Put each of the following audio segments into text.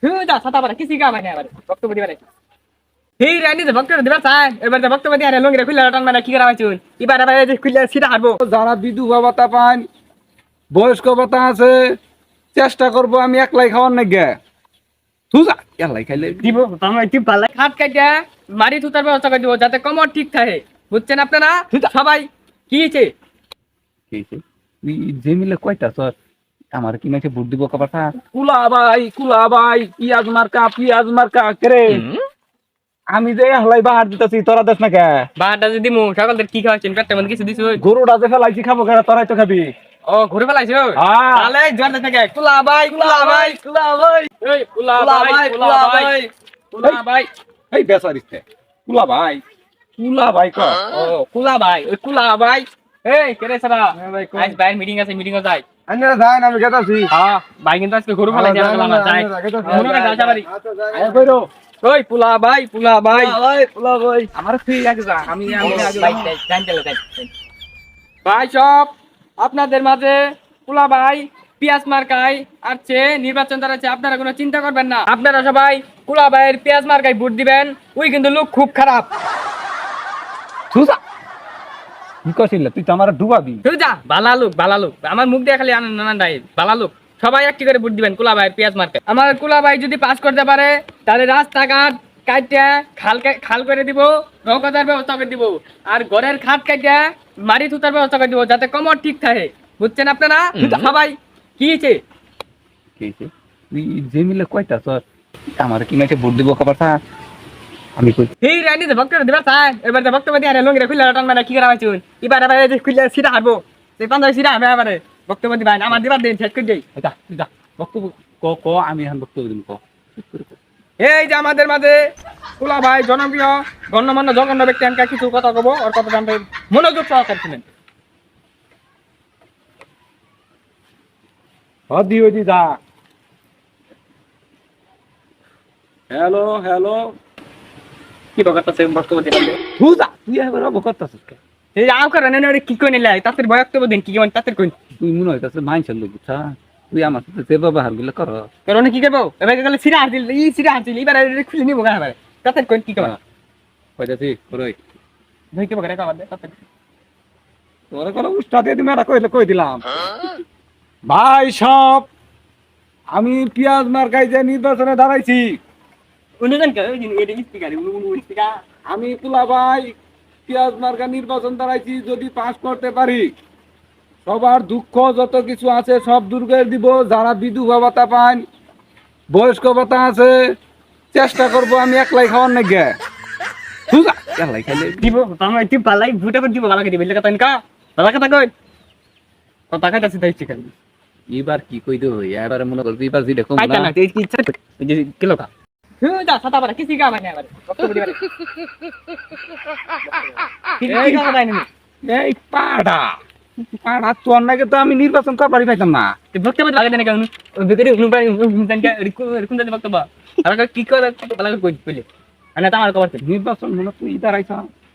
যা ছাতা পারা কিছু কাম নাই আবার বক্তব্য দিবারে এই রানি যে বক্তব্য দিবা চাই এবার যে বক্তব্য দিয়ে লঙ্গি খুলে টান মানে কি করা হইছে এবার আবার যে খুলে সিধা হারবো যারা বিধবা ভাতা পান বয়স্ক ভাতা আছে চেষ্টা করব আমি একলাই খাওয়ার না গে তুই যা একলাই খাইলে দিব আমার কি ভালো খাট কাটা মারি থুতার ব্যবস্থা করে দিব যাতে কমর ঠিক থাকে বুঝছেন আপনারা সবাই কি হইছে তুই যে মিলে কয়টা স্যার আমার কি নাকি ভোট দিব কথা কুলা ভাই পিয়াজ মার্কা করে আমি যে হলাই বাহার দিতেছি তোরা দেশ না কে বাহারটা যদি মু সকালদের কি খাওয়াছেন পেটটা মধ্যে কিছু দিছ গরুটা যে ফেলাইছি খাবো কেন তোরাই তো খাবি ও ঘুরে ফেলাইছো হ্যাঁ। তাহলে জোর থেকে কুলা ভাই এই কুলা ভাই এই বেচারিতে কুলা ভাই ক ও কুলা ভাই ওই কুলা ভাই এই কেরে সারা আজ বাইরে মিটিং আছে মিটিং এ যাই আন্না যাই আমি গেতাছি হ্যাঁ ভাই কিন্তু আজকে ঘুরে ফেলাইছে না যাই মনে করে যাওয়া পারি আয় কইরো ওই পুলা ভাই আমার ফ্রি আগে যা আমি আগে ভাই সব আপনাদের মাঝে পুলা ভাই পিয়াজ মার্কাই আসছে নির্বাচন দাঁড়াচ্ছে আপনারা কোনো চিন্তা করবেন না আপনারা সবাই কুলা ভাইয়ের পিয়াজ মার্কাই ভোট দিবেন ওই কিন্তু লোক খুব খারাপ সুজা কি কইছিল তুই তো আমার ডুবাবি তুই যা ভালো লোক আমার মুখ দিয়ে খালি নানান ভাই ভালো লোক সবাই একটি করে ভোট দিবেন কুলা ভাইয়ের পেঁয়াজ মার্কে আমার কুলা ভাই যদি পাস করতে পারে তাহলে রাস্তাঘাট কাটিয়া খাল করে দিব নৌকার ব্যবস্থা করে দিব আর ঘরের খাট কাটিয়া মারি থুতার ব্যবস্থা করে দিব যাতে কমর ঠিক থাকে বুঝছেন আপনারা সবাই কি হয়েছে তুই যে মিলে কয়টা স্যার আমার কি নাকি ভোট দিব কথা আমি কই এই রানি যে বক্তব্য দিবা চাই এবার যে বক্তব্য দিয়ে লঙ্গি খুলে টান মানে কি করা হয়েছে এবার আবার যে খুলে সিধা হারবো সেই পাঞ্জাবি সিধা হবে আবার বক্তব্য দিবা আমার দিবার দিন শেষ করে দিই যা বক্তব্য ক আমি এখন বক্তব্য দিম ক এই যে আমাদের মাঝে কুলা ভাই জনপ্রিয় গণ্যমান্য জঘন্য ব্যক্তি আমাকে কিছু কথা কব ওর কথা জানতে মনোযোগ সহকারে শুনেন হদি যা হ্যালো কি বক্তব্য বক্তব্য দিবেন তুই যা তুই এবার বকতাছিস কে এই আও করে নেন কি কই নিলাই তাদের বক্তব্য দিন কি মানে তাদের কই তুই মনে হইতাছে মাইনছেন লোক বুঝছা তুই আমার সাথে যে ব্যবহার গুলো কর কারণ কি করবো এবার গেলে সিরা হাত দিল এই সিরা হাত দিল এবার খুলে নিবো গা এবার তাদের কই কি করবা কইতাছি করই ধইকে বগরে কা বাদে তাদের তোরে কোন উস্তাদ দিয়ে মেরা কই দিলাম ভাই সব আমি পিয়াজ মার্কাই যে নির্বাচনে দাঁড়াইছি উনিজন কে এই স্পিকার উনি স্পিকার আমি কুলা ভাই পিয়াজ মার্কা নির্বাচন দাঁড়াইছি যদি পাস করতে পারি সবার দুঃখ যত কিছু আছে সব দূর করে দিব যারা বিধবা ভাতা পান বয়স্ক ভাতা আছে চেষ্টা করব আমি একলাই খাওয়ার না গে সুজা একলাই খাইলে দিব আমার কি পালাই ভুটা করে দিব বালাকে দিবে কথা এনকা বালাকে তা কই কথা কাটাছি তাই ঠিক আছে এবার কি কই দেব এবারে মনে করবি এবার যেটা কম পাইতা না না এই কি ইচ্ছা এই যে কিলো কা যা ছাতা পারা কিছু কাম নাই আবার বক্তব্য দিবারে কি কাম নাই নি এই পাড়া তোর নাকি তো আমি নির্বাচন করবারই পাইতাম না বক্তব্য লাগে না কেন ভিতরে কোন জানি বক্তব্য আর কি করে বালাকে কই কইলে আনা আমার খবর নির্বাচন মনে তুই দাঁড়াইছ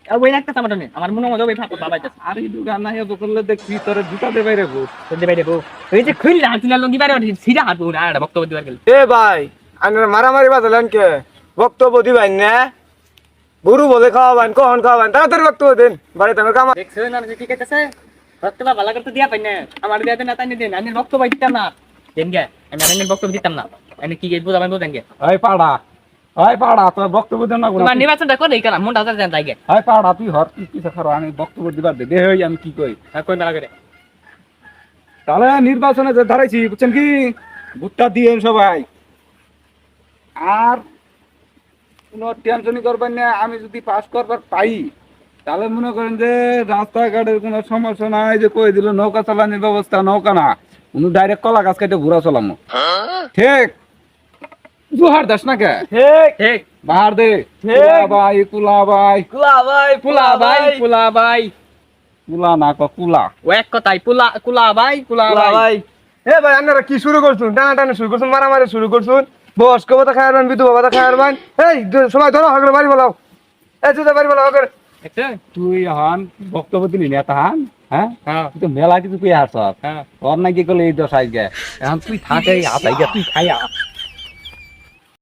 আর ওই একটা সামাটা নেই আমার মনে মজা ওই ভাব বাবা আছে আর এই দোকান নাই করলে দেখবি তোর জুতা দে বাইরে গো তো দেবে দেবো এই যে খুললে হাত না লঙ্গি বাইরে সিধা হাত না আর বক্তব্য দিবার গেল এ ভাই আনার মারামারি বাজালেন কে বক্তব্য দিবেন না গরু বলে খাওয়াবেন কখন খাওয়াবেন তাড়াতাড়ি বক্তব্য দিন বাড়িতে আমার কাম দেখছো না কি কইতাছে বক্তব্য ভালো করতে দিয়া পাই না আমার দিয়া দেন না তাই দেন আমি বক্তব্য দিতাম না দেন গে আমি আর বক্তব্য দিতাম না আমি কি গেট বুঝাবেন বুঝেন গে ওই পাড়া তোর বক্তব্য দেন না তোমার নির্বাচনটা করে কেন মন হাজার জান তাই গে ওই পাড়া তুই হর কি খারো আমি বক্তব্য দিবার দে হই আমি কি কই কোন বেলা করে তাহলে নির্বাচনে যে দাঁড়াইছি বুঝছেন কি ভোটটা দিয়েন সবাই আর কোনো টেনশনই করবেন না আমি যদি পাস করবার পাই তাহলে মনে করেন যে রাস্তাঘাটের কোনো সমস্যা নাই যে কই দিল নৌকা চালানোর ব্যবস্থা নৌকা না উনি ডাইরেক্ট কলা গাছ কেটে ঘুরা চলামো ঠিক জোহার দাস না কে ঠিক বাহার দে কুলা ভাই কুলা না কুলা ও এক কথাই কুলা ভাই ভাই এ ভাই আপনারা কি শুরু করছুন টানা শুরু করছুন মারামারি শুরু করছুন বয়স্ক ভাতা খাওয়াবেন বিধবা ভাতা খাওয়াবেন এই সবাই ধরো হগলে বাড়ি বলাও এই তুই বাড়ি বলাও হগলে তুই হন বক্তব্য দিলি না তাহান হ্যাঁ হ্যাঁ তুই তো মেলা কিছু কই আসছ হ্যাঁ তোর নাকি করলে এই দশাই গে এখন তুই থাকে হাতাই গে তুই খাইয়া